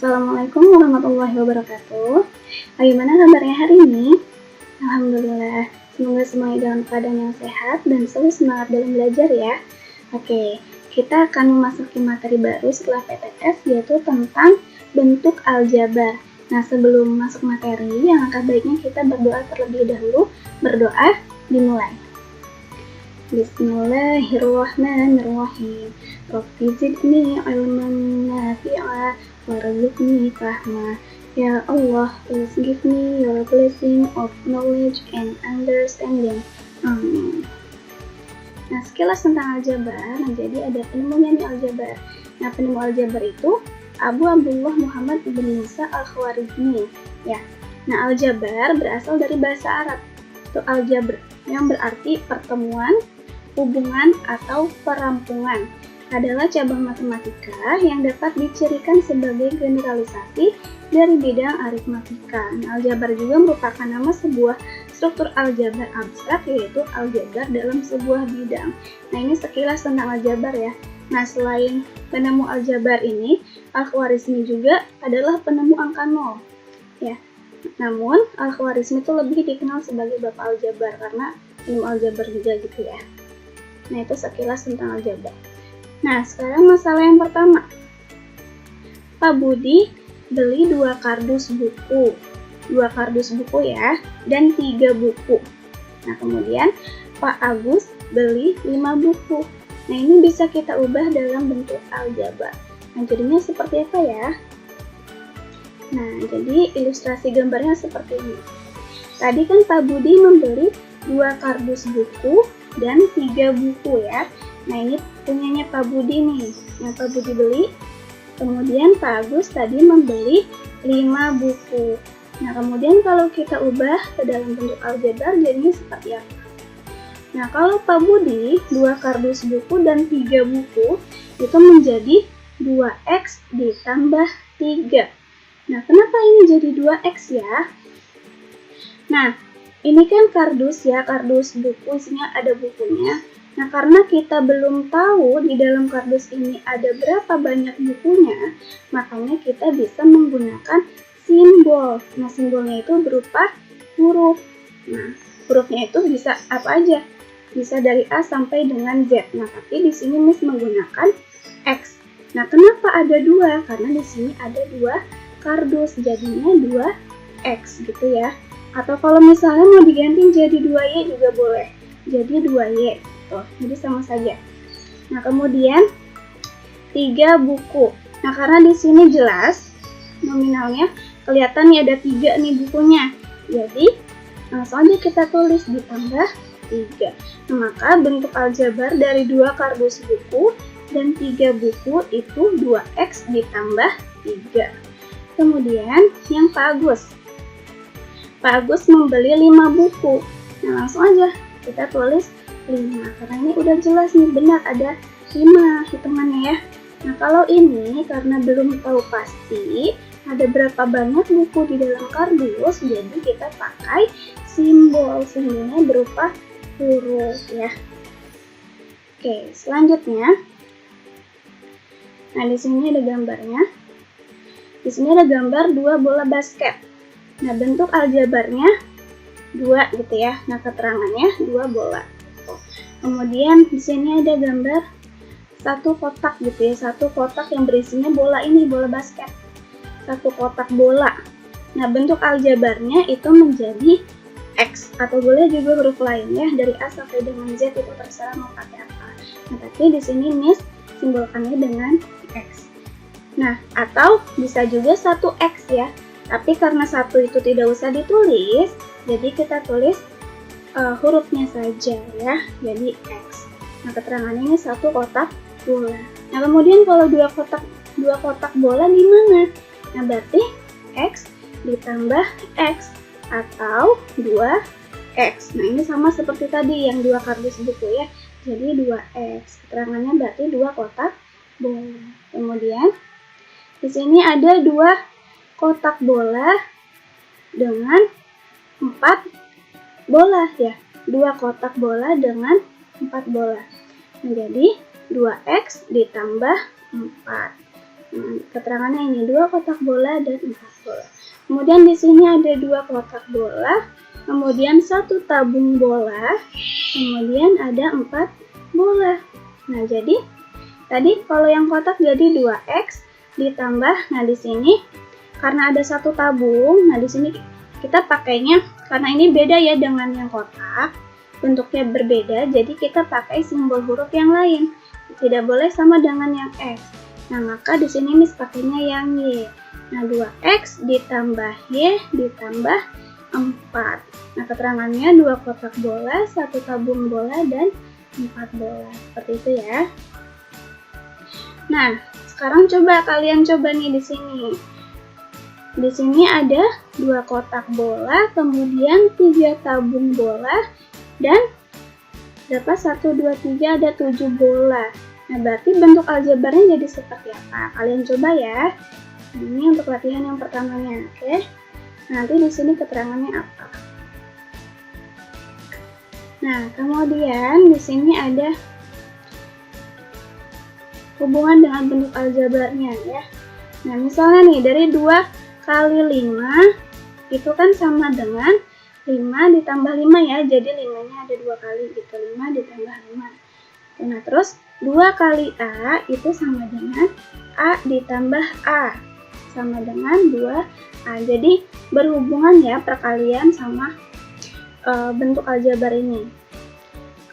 Assalamualaikum warahmatullahi wabarakatuh. Bagaimana kabarnya hari ini? Alhamdulillah, semoga semuanya dalam keadaan yang sehat dan selalu semangat dalam belajar ya. Oke, kita akan memasuki materi baru setelah PTS, yaitu tentang bentuk aljabar. Nah, sebelum masuk materi, yang angka baiknya kita berdoa terlebih dahulu. Berdoa dimulai. Bismillahirrahmanirrahim. Rabbi zidni ilman nafi'a warzuqni fahma. Ya Allah, please give me your blessing of knowledge and understanding. Amin. Nah, sekilas tentang aljabar. Nah, jadi ada penemunya nih aljabar. Nah, penemu aljabar itu Abu Abdullah Muhammad ibn Musa al-Khwarizmi. Ya. Nah, aljabar berasal dari bahasa Arab. Itu aljabr yang berarti pertemuan, hubungan atau perampungan. Adalah cabang matematika yang dapat dicirikan sebagai generalisasi dari bidang aritmatika. Nah, aljabar juga merupakan nama sebuah struktur aljabar abstrak, yaitu aljabar dalam sebuah bidang. Nah, ini sekilas tentang aljabar ya. Nah, selain penemu aljabar ini, Al-Khwarizmi juga adalah penemu angka 0. Ya. Namun, Al-Khwarizmi itu lebih dikenal sebagai bapak aljabar karena penemu aljabar juga gitu ya. Nah, itu sekilas tentang aljabar. Nah, sekarang masalah yang pertama. Pak Budi beli 2 kardus buku. 2 kardus buku ya, dan 3 buku. Nah, kemudian Pak Agus beli 5 buku. Nah, ini bisa kita ubah dalam bentuk aljabar. Nah, jadinya seperti apa ya? Nah, jadi ilustrasi gambarnya seperti ini. Tadi kan Pak Budi membeli 2 kardus buku dan 3 buku ya. Nah, ini punyanya Pak Budi nih, yang Pak Budi beli. Kemudian Pak Agus tadi membeli 5 buku. Nah, kemudian kalau kita ubah ke dalam bentuk aljabar, jadinya seperti apa? Nah, kalau Pak Budi 2 kardus buku dan 3 buku, itu menjadi 2x ditambah 3. Nah, kenapa ini jadi 2x ya? Nah, ini kan kardus ya, kardus buku, isinya ada bukunya. Nah, karena kita belum tahu di dalam kardus ini ada berapa banyak bukunya, makanya kita bisa menggunakan simbol. Nah, simbolnya itu berupa huruf. Nah, hurufnya itu bisa apa aja? Bisa dari A sampai dengan Z. Nah, tapi di sini Miss menggunakan X. Nah, kenapa ada 2? Karena di sini ada 2 kardus, jadinya 2X gitu ya. Atau kalau misalnya mau diganti jadi 2Y juga boleh. Jadi 2Y. Tuh, jadi sama saja. Nah, kemudian 3 buku. Nah, karena di sini jelas nominalnya kelihatan nih ada 3 nih bukunya. Jadi, langsung aja kita tulis ditambah 3. Nah, maka bentuk aljabar dari 2 kardus buku dan 3 buku itu 2x ditambah 3. Kemudian yang Pak Agus. Pak Agus membeli 5 buku. Nah, langsung aja kita tulis 5, karena ini udah jelas nih, benar ada 5 hitungannya ya. Nah, kalau ini karena belum tahu pasti ada berapa banyak buku di dalam kardus, jadi kita pakai simbolnya berupa huruf ya. Oke, selanjutnya. Nah, di sini ada gambarnya. Di sini ada gambar 2 bola basket. Nah, bentuk aljabarnya 2 gitu ya. Nah, keterangannya 2 bola. Kemudian di sini ada gambar 1 kotak gitu ya, 1 kotak yang berisinya bola ini, bola basket. 1 kotak bola. Nah, bentuk aljabarnya itu menjadi X, atau boleh juga huruf lain ya, dari A sampai dengan Z itu terserah mau pakai apa. Nah, tapi di sini Miss simbolkannya dengan X. Nah, atau bisa juga 1X ya. Tapi karena 1 itu tidak usah ditulis, jadi kita tulis hurufnya saja ya, jadi X. Nah, keterangannya ini 1 kotak bola. Nah, kemudian kalau 2 kotak bola gimana? Nah, berarti X ditambah X atau 2X. Nah, ini sama seperti tadi yang 2 kardus buku ya, jadi 2X. Keterangannya berarti 2 kotak bola. Kemudian di sini ada 2 kotak bola dengan 4 bola ya, 2 kotak bola dengan 4 bola. Menjadi 2x ditambah 4. Keterangannya ini 2 kotak bola dan 4 bola. Kemudian di sini ada 2 kotak bola, kemudian 1 tabung bola, kemudian ada 4 bola. Nah, jadi tadi kalau yang kotak jadi 2x ditambah, nah di sini karena ada 1 tabung, nah di sini kita pakainya karena ini beda ya dengan yang kotak, bentuknya berbeda, jadi kita pakai simbol huruf yang lain. Tidak boleh sama dengan yang x. Nah, maka di sini Miss pakainya yang Y. Nah, 2x ditambah Y ditambah 4. Nah, keterangannya 2 kotak bola, 1 tabung bola, dan 4 bola. Seperti itu ya. Nah, sekarang kalian coba nih di sini. Di sini ada 2 kotak bola, kemudian 3 tabung bola, dan dapat 1, 2, 3 ada 7 bola. Nah, berarti bentuk aljabarnya jadi seperti apa? Kalian coba ya. Ini untuk latihan yang pertamanya, oke? Nanti di sini keterangannya apa? Nah, kemudian di sini ada hubungan dengan bentuk aljabarnya ya. Nah, misalnya nih dari 2 kali 5 itu kan sama dengan 5 ditambah 5 ya. Jadi 5-nya ada 2 kali gitu. 5 ditambah 5. Nah, terus 2 kali A itu sama dengan A ditambah A. Sama dengan 2A. Jadi berhubungan ya perkalian sama bentuk aljabar ini.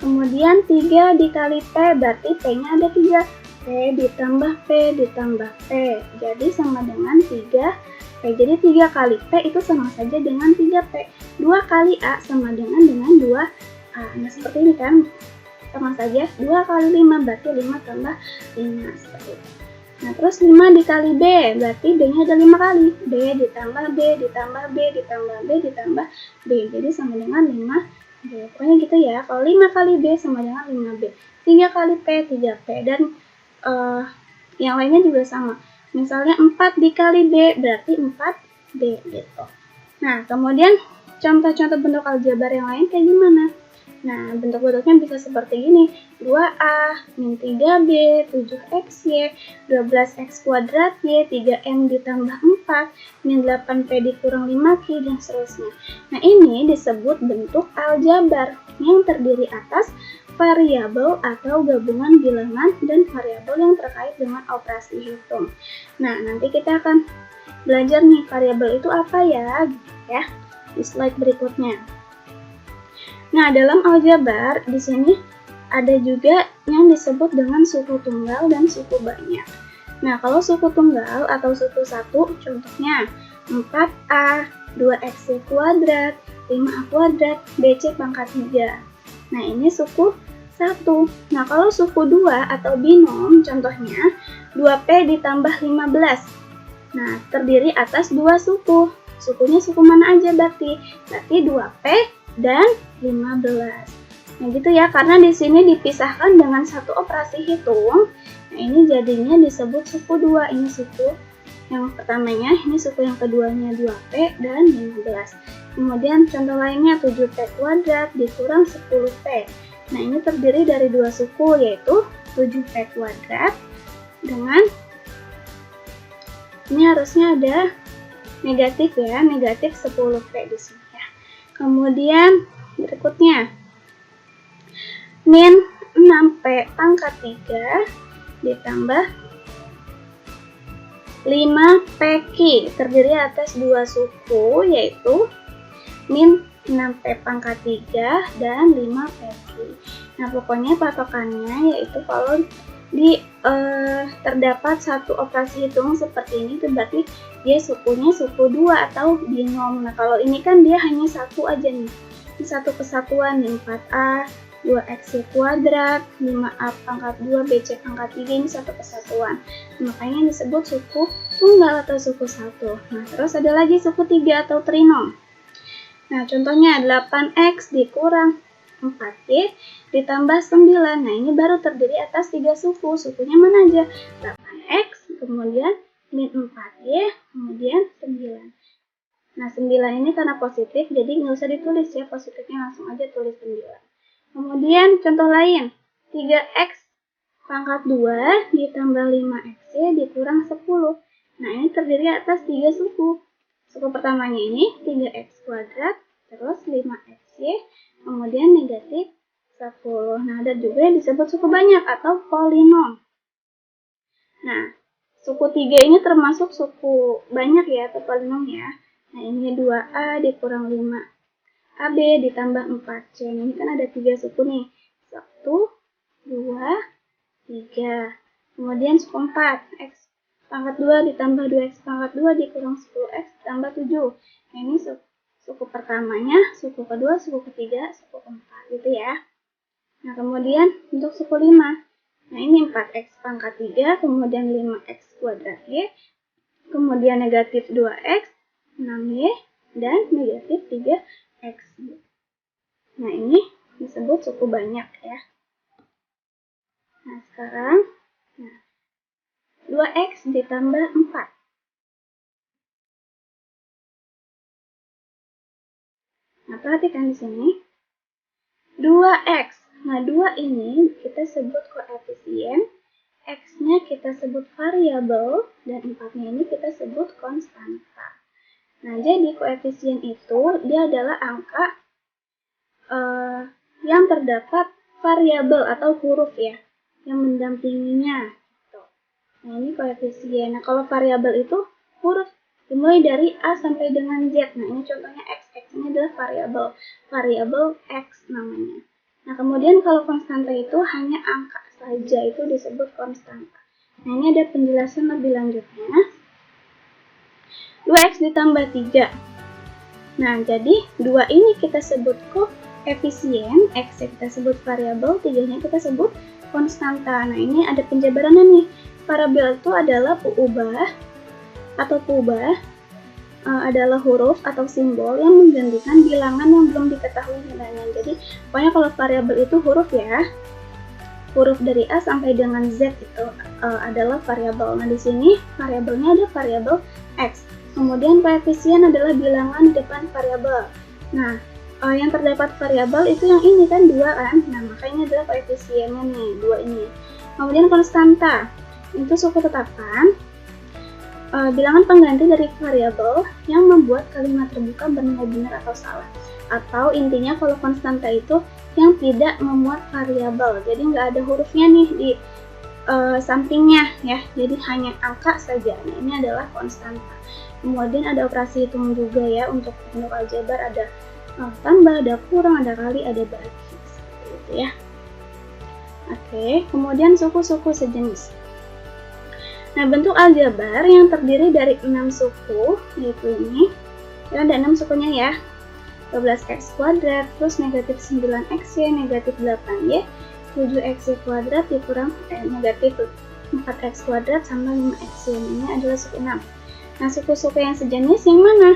Kemudian 3 dikali P berarti P-nya ada 3. P ditambah P ditambah P. Jadi sama dengan 3P. Jadi 3 kali P itu sama saja dengan 3P. 2 kali A sama dengan 2A. Nah, seperti ini kan. Sama saja 2 kali 5 berarti 5 tambah 5 seperti itu. Nah, terus 5 dikali B berarti B-nya ada 5 kali. B ditambah B ditambah B ditambah B ditambah B. Jadi sama dengan 5B. Pokoknya gitu ya. Kalau 5 kali B sama dengan 5B. 3 kali P 3P. Dan yang lainnya juga sama. Misalnya 4 dikali B berarti 4B gitu. Nah, kemudian contoh-contoh bentuk aljabar yang lain kayak gimana? Nah, bentuk-bentuknya bisa seperti ini. 2A, min 3B, 7XY, 12X kuadrat Y, 3M ditambah 4, min 8P dikurang 5Q, dan seterusnya. Nah, ini disebut bentuk aljabar yang terdiri atas variabel atau gabungan bilangan dan variabel yang terkait dengan operasi hitung. Nah, nanti kita akan belajar nih variabel itu apa ya, gitu ya, di slide berikutnya. Nah, dalam aljabar di sini ada juga yang disebut dengan suku tunggal dan suku banyak. Nah, kalau suku tunggal atau suku 1, contohnya 4A, 2X kuadrat, 5A kuadrat, BC pangkat 3. Nah, ini suku 1. Nah, kalau suku 2 atau binom, contohnya 2P ditambah 15. Nah, terdiri atas 2 suku. Sukunya suku mana aja berarti? Berarti 2P dan 15. Nah, gitu ya, karena di sini dipisahkan dengan satu operasi hitung. Nah, ini jadinya disebut suku 2. Ini suku yang pertamanya, ini suku yang keduanya 2P dan 15. Kemudian contoh lainnya 7P kuadrat dikurang 10P. Nah, ini terdiri dari 2 suku, yaitu 7P kuadrat dengan, ini harusnya ada negatif ya, negatif 10P di sini ya. Kemudian berikutnya min 6P pangkat 3 ditambah 5PQ terdiri atas 2 suku, yaitu min 6P pangkat 3 dan 5PQ. Nah, pokoknya patokannya yaitu kalau terdapat satu operasi hitung seperti ini, itu berarti dia sukunya suku 2 atau binom. Nah, kalau ini kan dia hanya satu aja nih. Ini satu kesatuan nih, 4A, 2X kuadrat, 5A pangkat 2, BC pangkat 3, ini satu kesatuan. Makanya disebut suku tunggal atau suku 1. Nah, terus ada lagi suku 3 atau trinom. Nah, contohnya 8X dikurang 4Y ditambah 9. Nah, ini baru terdiri atas 3 suku. Sukunya mana aja? 8X, kemudian min 4Y, kemudian 9. Nah, 9 ini karena positif, jadi nggak usah ditulis ya positifnya, langsung aja tulis 9. Kemudian contoh lain, 3X pangkat 2 ditambah 5xy dikurang 10. Nah, ini terdiri atas 3 suku. Suku pertamanya ini 3x kuadrat, terus 5xy, kemudian negatif 10. Nah, ada juga yang disebut suku banyak atau polinom. Nah, suku 3 ini termasuk suku banyak ya atau polinom ya. Nah, ini 2a dikurang 5ab ditambah 4c. Ini kan ada 3 suku nih. 1, 2, 3. Kemudian suku 4, x pangkat 2 ditambah 2x pangkat 2 dikurang 10x tambah 7. Nah, ini suku pertamanya, suku kedua, suku ketiga, suku keempat gitu ya. Nah, kemudian untuk suku 5. Nah, ini 4x pangkat 3, kemudian 5x kuadrat y, kemudian negatif 2x, 6y, dan negatif 3x. Nah, ini disebut suku banyak ya. Nah, sekarang 2x ditambah 4. Nah, perhatikan di sini. 2x. Nah, 2 ini kita sebut koefisien, x-nya kita sebut variabel, dan 4-nya ini kita sebut konstanta. Nah, jadi koefisien itu dia adalah angka yang terdapat variabel atau huruf ya, yang mendampinginya. Nah, ini koefisien. Nah, kalau variabel itu huruf dimulai dari A sampai dengan Z. Nah, ini contohnya X. X ini adalah variabel X namanya. Nah, kemudian kalau konstanta itu hanya angka saja, itu disebut konstanta. Nah, ini ada penjelasan lebih lanjutnya. 2x ditambah 3. Nah, jadi 2 ini kita sebut koefisien, X kita sebut variabel, 3-nya kita sebut konstanta. Nah, ini ada penjabarannya nih. Variabel itu adalah peubah adalah huruf atau simbol yang menggantikan bilangan yang belum diketahui nilainya. Jadi pokoknya kalau variabel itu huruf ya, huruf dari A sampai dengan Z itu adalah variabel. Nah, di sini variabelnya ada variabel X. Kemudian koefisien adalah bilangan di depan variabel. Nah, yang terdapat variabel itu yang ini kan 2 kan. Nah, makanya adalah koefisiennya nih 2 ini. Kemudian konstanta itu suku tetapan, bilangan pengganti dari variabel yang membuat kalimat terbuka bernilai benar atau salah. Atau intinya kalau konstanta itu yang tidak memuat variabel, jadi nggak ada hurufnya nih di sampingnya ya, jadi hanya angka saja. Nah, ini adalah konstanta. Kemudian ada operasi hitung juga ya, untuk aljabar ada tambah, ada kurang, ada kali, ada bagi, seperti itu ya. Oke, kemudian suku-suku sejenis. Nah, bentuk aljabar yang terdiri dari 6 suku, yaitu ini. Ya, ada 6 sukunya ya. 12x kuadrat, plus negatif 9xy, negatif 8y, 7xy kuadrat dikurang negatif 4x kuadrat sama 5xy. Ini adalah suku 6. Nah, suku-suku yang sejenis yang mana?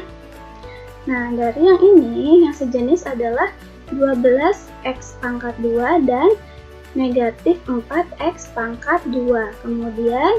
Nah, dari yang ini, yang sejenis adalah 12x pangkat 2 dan negatif 4x pangkat 2. Kemudian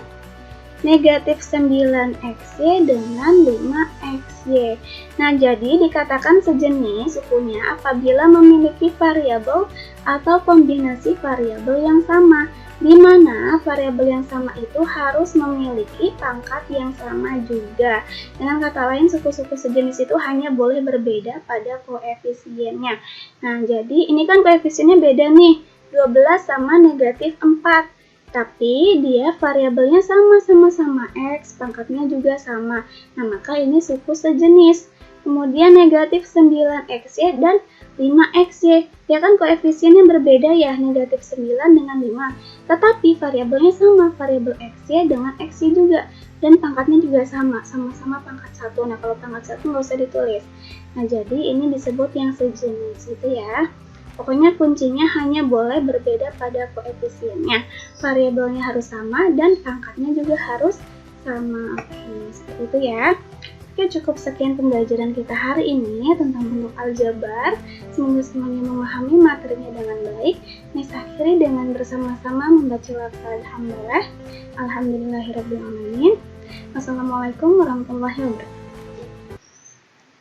negatif 9xy dengan 5xy. Nah, jadi dikatakan sejenis sukunya apabila memiliki variabel atau kombinasi variabel yang sama, di mana variabel yang sama itu harus memiliki pangkat yang sama juga. Dengan kata lain, suku-suku sejenis itu hanya boleh berbeda pada koefisiennya. Nah, jadi ini kan koefisiennya beda nih, 12 sama negatif 4. Tapi dia variabelnya sama X, pangkatnya juga sama. Nah, maka ini suku sejenis. Kemudian negatif 9xy dan 5xy. Ya kan koefisiennya berbeda ya, negatif 9 dengan 5. Tetapi variabelnya sama, variabel xy dengan xy juga. Dan pangkatnya juga sama-sama pangkat 1. Nah, kalau pangkat 1 nggak usah ditulis. Nah, jadi ini disebut yang sejenis itu ya. Pokoknya kuncinya hanya boleh berbeda pada koefisiennya. Variabelnya harus sama dan pangkatnya juga harus sama. Oke, seperti itu ya. Oke, cukup sekian pembelajaran kita hari ini tentang bentuk aljabar. Semoga semuanya memahami materinya dengan baik. Nisa akhiri dengan bersama-sama membaca lafaz alhamdulillah. Alhamdulillahirabbil alamin. Wassalamualaikum warahmatullahi wabarakatuh.